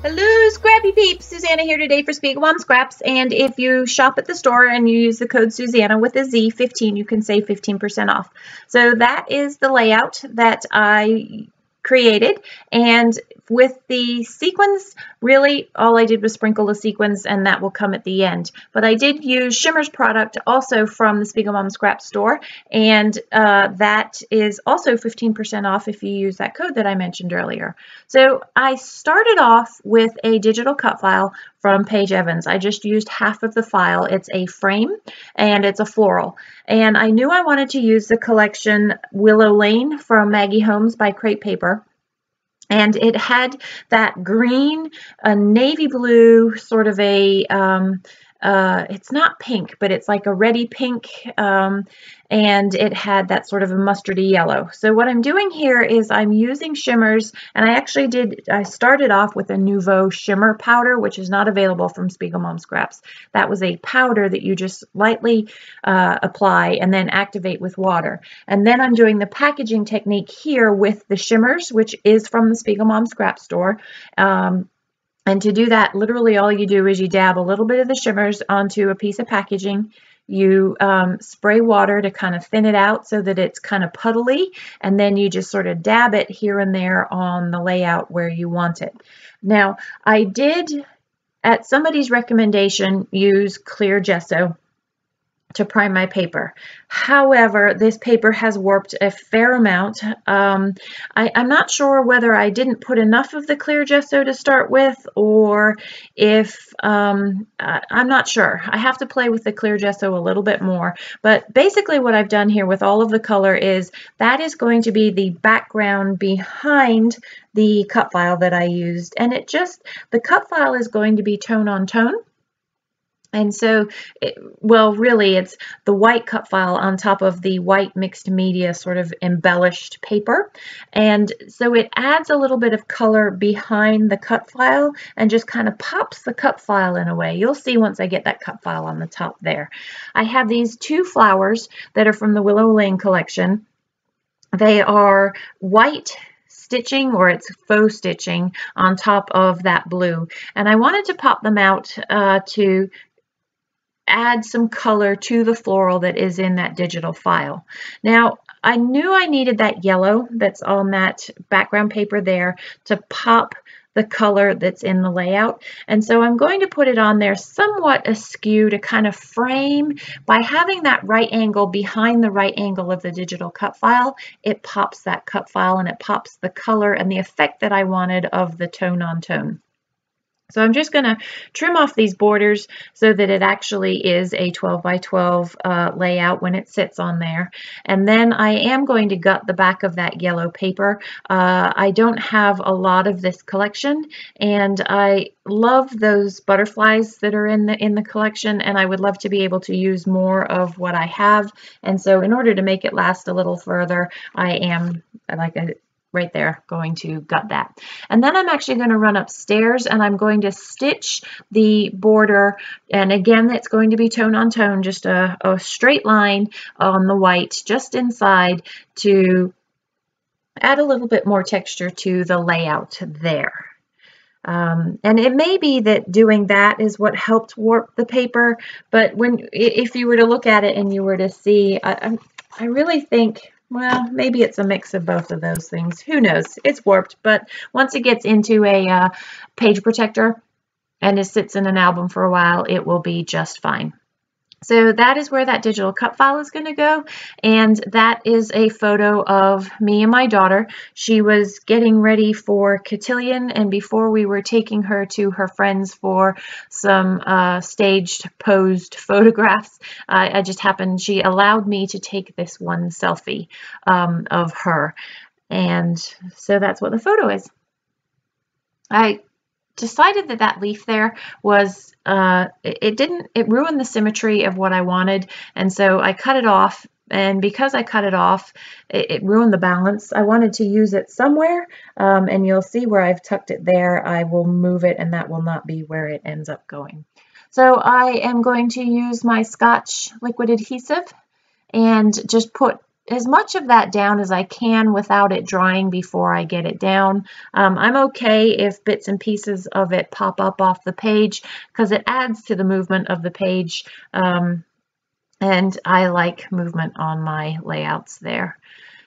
Hello, Scrappy Peeps! Suzanna here today for SpiegelMom Scraps, and if you shop at the store and you use the code Suzanna with a Z, 15, you can save 15% off. So that is the layout that I created, and with the sequins, really all I did was sprinkle the sequins, and that will come at the end. But I did use Shimmer's product also from the SpiegelMom Scraps store, and that is also 15% off if you use that code that I mentioned earlier. So I started off with a digital cut file from Paige. I just used half of the file. It's a frame and it's a floral. And I knew I wanted to use the collection Willow Lane from Maggie Holmes by Crepe Paper. And it had that green, navy blue, sort of a, it's not pink, but it's like a reddy pink, and it had that sort of a mustardy yellow. So what I'm doing here is I'm using shimmers, and I started off with a Nouveau shimmer powder, which is not available from SpiegelMom Scraps. That was a powder that you just lightly apply and then activate with water. And then I'm doing the packaging technique here with the shimmers, which is from the SpiegelMom Scraps store. And to do that, literally all you do is you dab a little bit of the shimmers onto a piece of packaging. You spray water to kind of thin it out so that it's kind of puddly, and then you just sort of dab it here and there on the layout where you want it. Now, I did, at somebody's recommendation, use clear gesso to prime my paper. However, this paper has warped a fair amount. I'm not sure whether I didn't put enough of the clear gesso to start with, or if, I'm not sure. I have to play with the clear gesso a little bit more. But basically what I've done here with all of the color is that is going to be the background behind the cut file that I used. And the cut file is going to be tone on tone. And so, well, really, it's the white cut file on top of the white mixed media sort of embellished paper. And so it adds a little bit of color behind the cut file and just kind of pops the cut file in a way. You'll see once I get that cut file on the top there. I have these two flowers that are from the Willow Lane collection. They are white stitching, or it's faux stitching on top of that blue. And I wanted to pop them out to add some color to the floral that is in that digital file. Now, I knew I needed that yellow that's on that background paper there to pop the color that's in the layout. And so I'm going to put it on there somewhat askew to kind of frame. By having that right angle behind the right angle of the digital cut file, it pops that cut file and it pops the color and the effect that I wanted of the tone on tone. So I'm just going to trim off these borders so that it actually is a 12 by 12 layout when it sits on there. And then I am going to gut the back of that yellow paper. I don't have a lot of this collection, and I love those butterflies that are in the collection, and I would love to be able to use more of what I have. And so in order to make it last a little further, I am, right there, going to gut that. And then I'm actually going to run upstairs and I'm going to stitch the border, and again it's going to be tone on tone, just a straight line on the white just inside to add a little bit more texture to the layout there. And it may be that doing that is what helped warp the paper, but if you were to look at it and you were to see, I really think, well, maybe it's a mix of both of those things. Who knows? It's warped, but once it gets into a page protector and it sits in an album for a while, it will be just fine. So that is where that digital cut file is going to go, and that is a photo of me and my daughter. She was getting ready for cotillion, and before we were taking her to her friends for some staged posed photographs, she allowed me to take this one selfie of her, and so that's what the photo is. I decided that leaf there was it ruined the symmetry of what I wanted, and so I cut it off, and because I cut it off, it ruined the balance. I wanted to use it somewhere, and you'll see where I've tucked it there. I will move it, and that will not be where it ends up going. So I am going to use my Scotch liquid adhesive and just put as much of that down as I can without it drying before I get it down. I'm okay if bits and pieces of it pop up off the page because it adds to the movement of the page, and I like movement on my layouts there.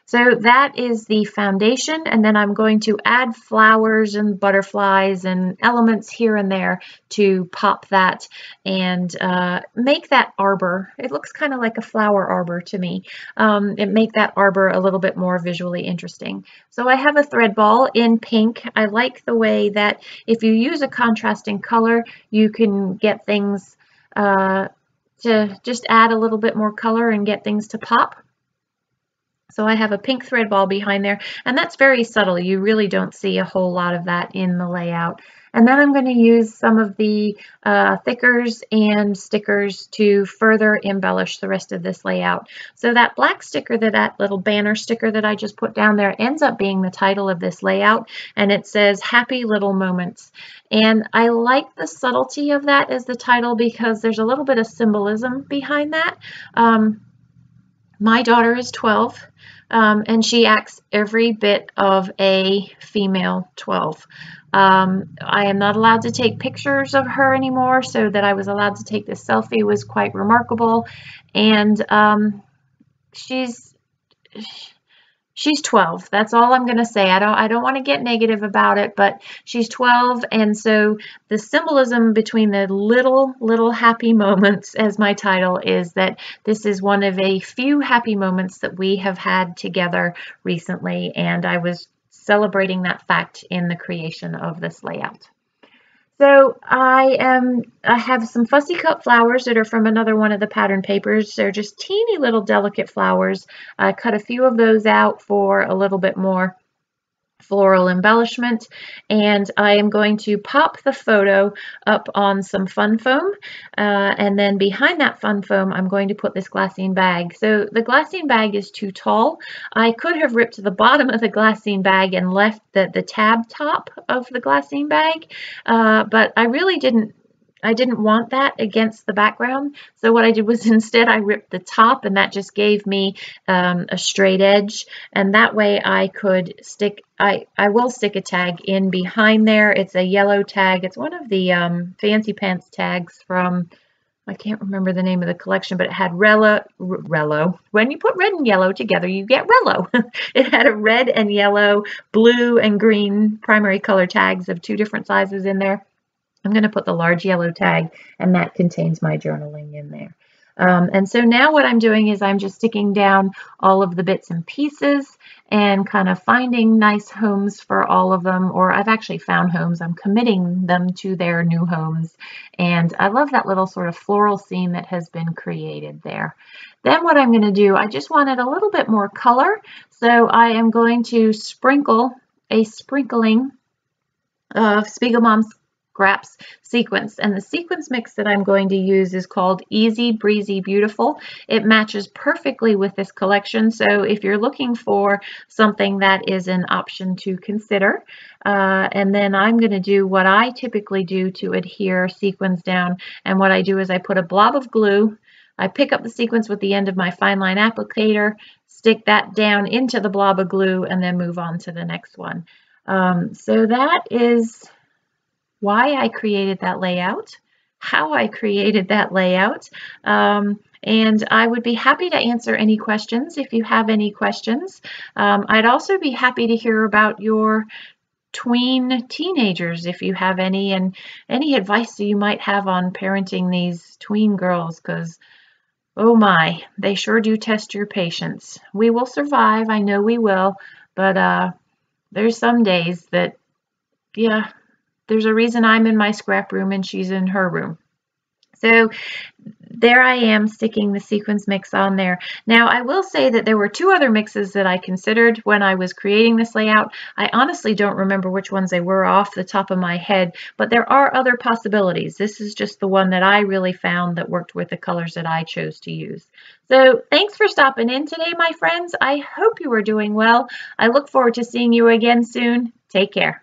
So that is the foundation, and then I'm going to add flowers and butterflies and elements here and there to pop that and make that arbor. It looks kind of like a flower arbor to me. It make that arbor a little bit more visually interesting. So I have a thread ball in pink. I like the way that if you use a contrasting color, you can get things to just add a little bit more color and get things to pop. So I have a pink thread ball behind there, and that's very subtle. You really don't see a whole lot of that in the layout. And then I'm going to use some of the thickers and stickers to further embellish the rest of this layout. So that black sticker, that little banner sticker that I just put down there, ends up being the title of this layout, and it says Happy Little Moments. And I like the subtlety of that as the title because there's a little bit of symbolism behind that. My daughter is 12, and she acts every bit of a female 12. I am not allowed to take pictures of her anymore, so that I was allowed to take this selfie was quite remarkable. And she's 12. That's all I'm going to say. I don't want to get negative about it, but she's 12, and so the symbolism between the little happy moments, as my title, is that this is one of a few happy moments that we have had together recently, and I was celebrating that fact in the creation of this layout. So I have some fussy cut flowers that are from another one of the pattern papers. They're just teeny little delicate flowers. I cut a few of those out for a little bit more floral embellishment, and I am going to pop the photo up on some fun foam, and then behind that fun foam I'm going to put this glassine bag. So the glassine bag is too tall. I could have ripped the bottom of the glassine bag and left the tab top of the glassine bag, but I really didn't want that against the background. So what I did was instead I ripped the top, and that just gave me a straight edge. And that way I could stick, I will stick a tag in behind there. It's a yellow tag. It's one of the Fancy Pants tags from, I can't remember the name of the collection, but it had Rello. When you put red and yellow together, you get Rello. It had a red and yellow, blue and green primary color tags of 2 different sizes in there. I'm going to put the large yellow tag, and that contains my journaling in there. And so now what I'm doing is I'm just sticking down all of the bits and pieces and kind of finding nice homes for all of them, or I've actually found homes. I'm committing them to their new homes. And I love that little sort of floral scene that has been created there. Then what I'm going to do, I just wanted a little bit more color. So I am going to sprinkle a sprinkling of SpiegelMom Scraps sequins, and the sequins mix that I'm going to use is called Easy Breezy Beautiful. It matches perfectly with this collection, so if you're looking for something, that is an option to consider. And then I'm going to do what I typically do to adhere sequins down, and what I do is I put a blob of glue, I pick up the sequins with the end of my fine line applicator, stick that down into the blob of glue, and then move on to the next one. So that is why I created that layout, how I created that layout, and I would be happy to answer any questions if you have any questions. I'd also be happy to hear about your tween teenagers if you have any, and any advice that you might have on parenting these tween girls, because oh my, they sure do test your patience. We will survive, I know we will, but there's some days that, yeah, there's a reason I'm in my scrap room and she's in her room. So there I am sticking the sequins mix on there. Now I will say that there were 2 other mixes that I considered when I was creating this layout. I honestly don't remember which ones they were off the top of my head, but there are other possibilities. This is just the one that I really found that worked with the colors that I chose to use. So thanks for stopping in today, my friends. I hope you are doing well. I look forward to seeing you again soon. Take care.